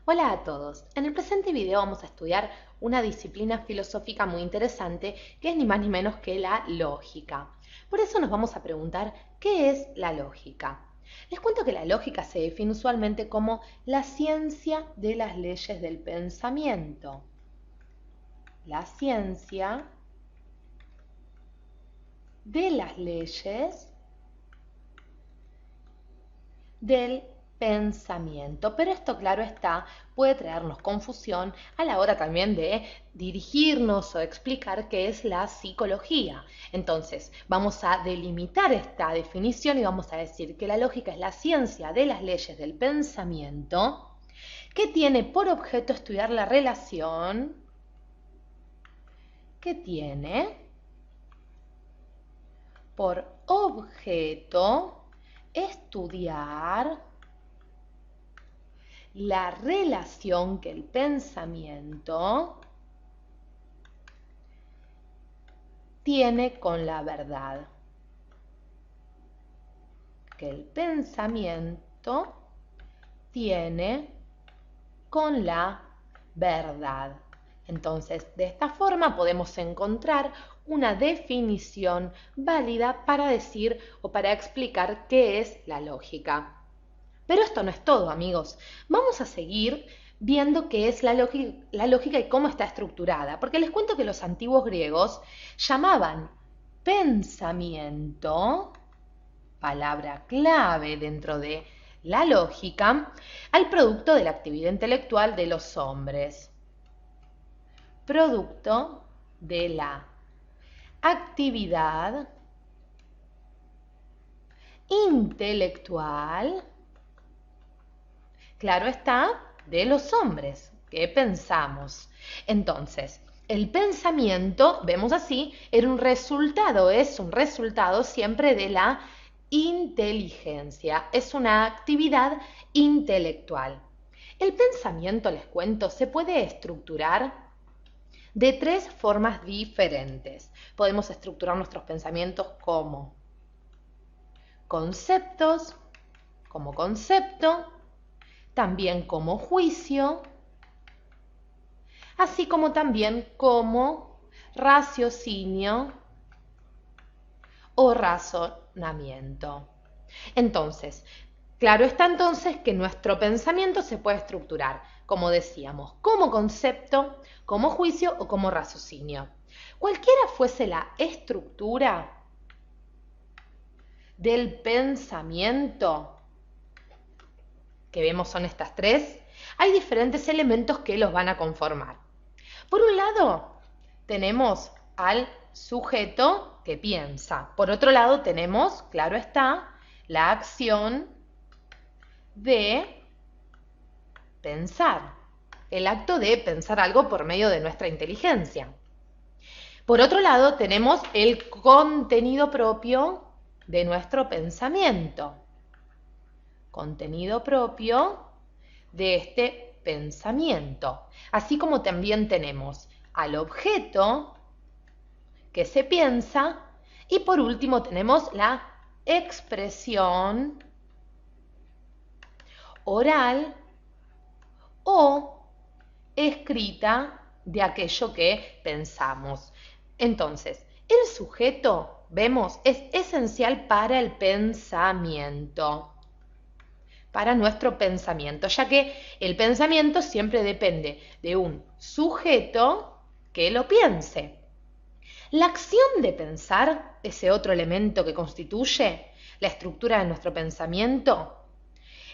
Hola a todos. En el presente video vamos a estudiar una disciplina filosófica muy interesante que es ni más ni menos que la lógica. Por eso nos vamos a preguntar, ¿qué es la lógica? Les cuento que la lógica se define usualmente como la ciencia de las leyes del pensamiento. La ciencia de las leyes del pensamiento. Pero esto, claro está, puede traernos confusión a la hora también de dirigirnos o explicar qué es la psicología. Entonces, vamos a delimitar esta definición y vamos a decir que la lógica es la ciencia de las leyes del pensamiento que tiene por objeto estudiar la relación que tiene por objeto estudiar la relación que el pensamiento tiene con la verdad. Que el pensamiento tiene con la verdad. Entonces, de esta forma podemos encontrar una definición válida para decir o para explicar qué es la lógica. Pero esto no es todo, amigos. Vamos a seguir viendo qué es la lógica y cómo está estructurada, porque les cuento que los antiguos griegos llamaban pensamiento, palabra clave dentro de la lógica, al producto de la actividad intelectual de los hombres. Producto de la actividad intelectual, claro está, de los hombres. ¿Qué pensamos? Entonces, el pensamiento, vemos así, era un resultado, es un resultado siempre de la inteligencia, es una actividad intelectual. El pensamiento, les cuento, se puede estructurar de tres formas diferentes. Podemos estructurar nuestros pensamientos como conceptos, como concepto, también como juicio, así como también como raciocinio o razonamiento. Entonces, claro está entonces que nuestro pensamiento se puede estructurar, como decíamos, como concepto, como juicio o como raciocinio. Cualquiera fuese la estructura del pensamiento, que vemos son estas tres, hay diferentes elementos que los van a conformar. Por un lado, tenemos al sujeto que piensa. Por otro lado, tenemos, claro está, la acción de pensar, el acto de pensar algo por medio de nuestra inteligencia. Por otro lado, tenemos el contenido propio de nuestro pensamiento. Contenido propio de este pensamiento. Así como también tenemos al objeto que se piensa y por último tenemos la expresión oral o escrita de aquello que pensamos. Entonces, el sujeto, vemos, es esencial para el pensamiento, para nuestro pensamiento, ya que el pensamiento siempre depende de un sujeto que lo piense. La acción de pensar, ese otro elemento que constituye la estructura de nuestro pensamiento,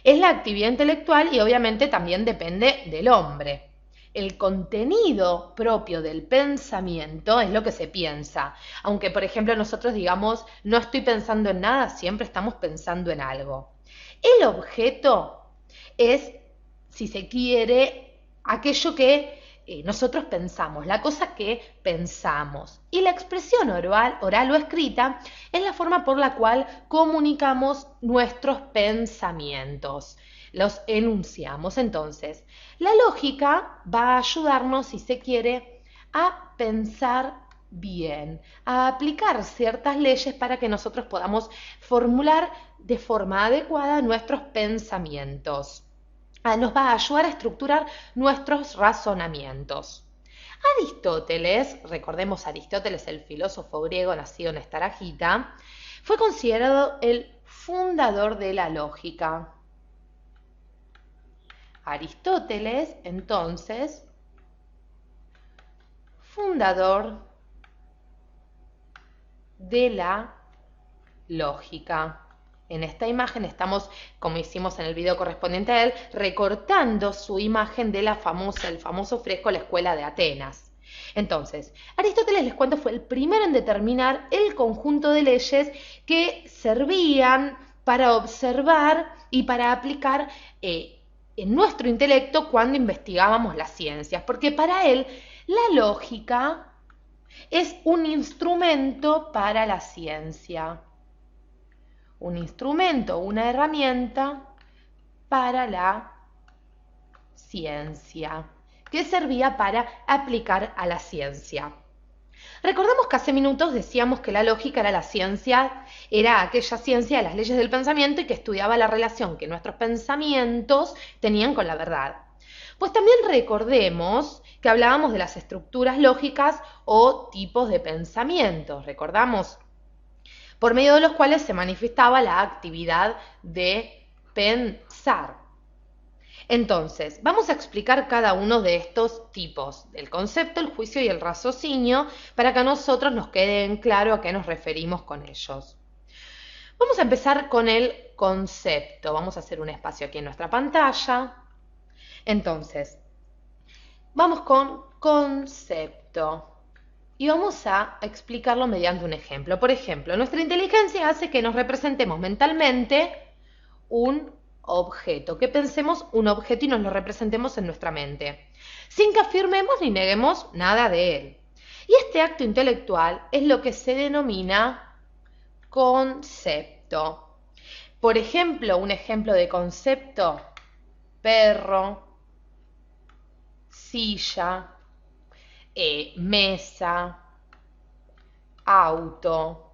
es la actividad intelectual y obviamente también depende del hombre. El contenido propio del pensamiento es lo que se piensa. Aunque, por ejemplo, nosotros digamos, no estoy pensando en nada, siempre estamos pensando en algo. El objeto es, si se quiere, aquello que nosotros pensamos, la cosa que pensamos. Y la expresión oral o escrita es la forma por la cual comunicamos nuestros pensamientos, los enunciamos. Entonces, la lógica va a ayudarnos, si se quiere, a pensar bien, a aplicar ciertas leyes para que nosotros podamos formular de forma adecuada nuestros pensamientos. nos va a ayudar a estructurar nuestros razonamientos. Aristóteles, recordemos Aristóteles, el filósofo griego nacido en Estaragita, fue considerado el fundador de la lógica. Aristóteles, entonces, fundador de la lógica. En esta imagen estamos, como hicimos en el video correspondiente a él, recortando su imagen de el famoso fresco La Escuela de Atenas. Entonces, Aristóteles, les cuento, fue el primero en determinar el conjunto de leyes que servían para observar y para aplicar en nuestro intelecto cuando investigábamos las ciencias, porque para él la lógica es un instrumento para la ciencia. Un instrumento, una herramienta para la ciencia, que servía para aplicar a la ciencia. Recordemos que hace minutos decíamos que la lógica era la ciencia, era aquella ciencia de las leyes del pensamiento y que estudiaba la relación que nuestros pensamientos tenían con la verdad. Pues también recordemos que hablábamos de las estructuras lógicas o tipos de pensamientos, recordamos, por medio de los cuales se manifestaba la actividad de pensar. Entonces, vamos a explicar cada uno de estos tipos, el concepto, el juicio y el raciocinio, para que a nosotros nos quede en claro a qué nos referimos con ellos. Vamos a empezar con el concepto. Vamos a hacer un espacio aquí en nuestra pantalla. Entonces, vamos con concepto. Y vamos a explicarlo mediante un ejemplo. Por ejemplo, nuestra inteligencia hace que nos representemos mentalmente un objeto, que pensemos un objeto y nos lo representemos en nuestra mente, sin que afirmemos ni neguemos nada de él. Y este acto intelectual es lo que se denomina concepto. Por ejemplo, un ejemplo de concepto: perro, silla, mesa, auto,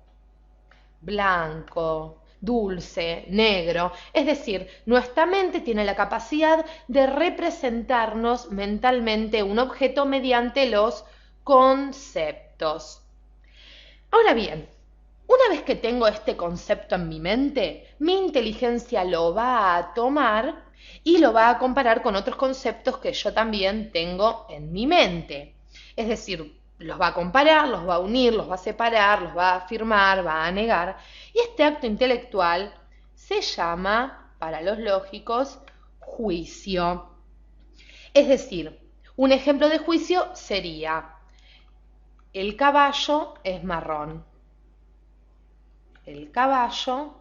blanco, dulce, negro. Es decir, nuestra mente tiene la capacidad de representarnos mentalmente un objeto mediante los conceptos. Ahora bien, una vez que tengo este concepto en mi mente, mi inteligencia lo va a tomar y lo va a comparar con otros conceptos que yo también tengo en mi mente. Es decir, los va a comparar, los va a unir, los va a separar, los va a afirmar, va a negar. Y este acto intelectual se llama, para los lógicos, juicio. Es decir, un ejemplo de juicio sería: el caballo es marrón. El caballo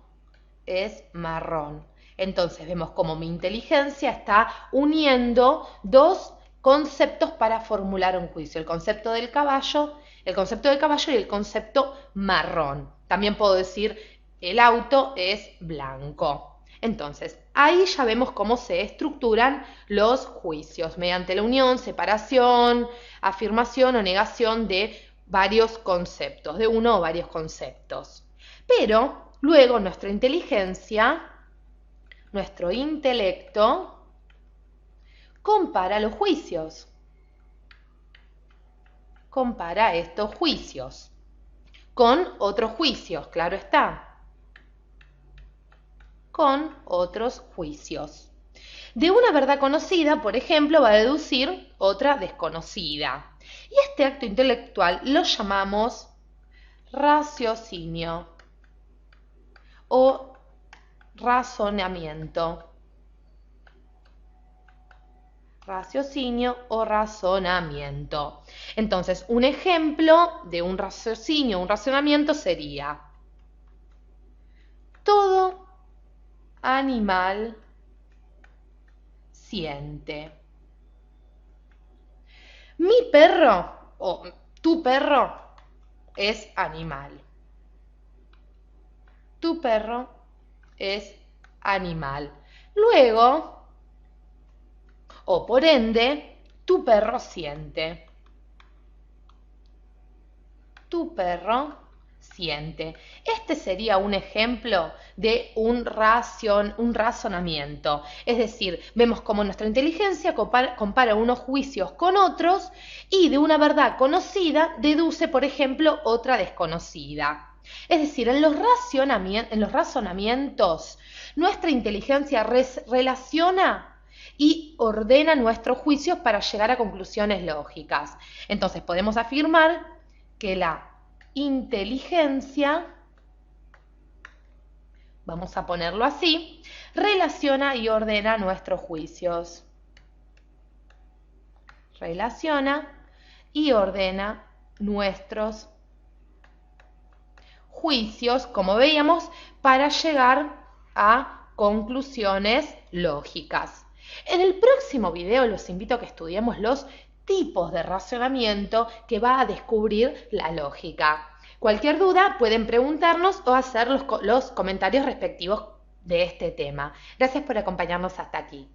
es marrón. Entonces vemos cómo mi inteligencia está uniendo dos conceptos para formular un juicio: el concepto del caballo y el concepto marrón. También puedo decir el auto es blanco. Entonces, ahí ya vemos cómo se estructuran los juicios, mediante la unión, separación, afirmación o negación de varios conceptos, de uno o varios conceptos. Pero luego nuestra inteligencia, nuestro intelecto, compara los juicios. Compara estos juicios con otros juicios, claro está. Con otros juicios. De una verdad conocida, por ejemplo, va a deducir otra desconocida. Y este acto intelectual lo llamamos raciocinio o razonamiento. Raciocinio o razonamiento. Entonces, un ejemplo de un raciocinio o un razonamiento sería: todo animal siente. Mi perro o tu perro es animal. Tu perro es animal. Luego, o por ende, tu perro siente. Tu perro siente. Este sería un ejemplo de un razonamiento. Es decir, vemos cómo nuestra inteligencia compara unos juicios con otros y de una verdad conocida deduce, por ejemplo, otra desconocida. Es decir, en los razonamientos, nuestra inteligencia relaciona y ordena nuestros juicios para llegar a conclusiones lógicas. Entonces, podemos afirmar que la inteligencia, vamos a ponerlo así, relaciona y ordena nuestros juicios. Relaciona y ordena nuestros juicios, como veíamos, para llegar a conclusiones lógicas. En el próximo video los invito a que estudiemos los tipos de razonamiento que va a descubrir la lógica. Cualquier duda pueden preguntarnos o hacer los comentarios respectivos de este tema. Gracias por acompañarnos hasta aquí.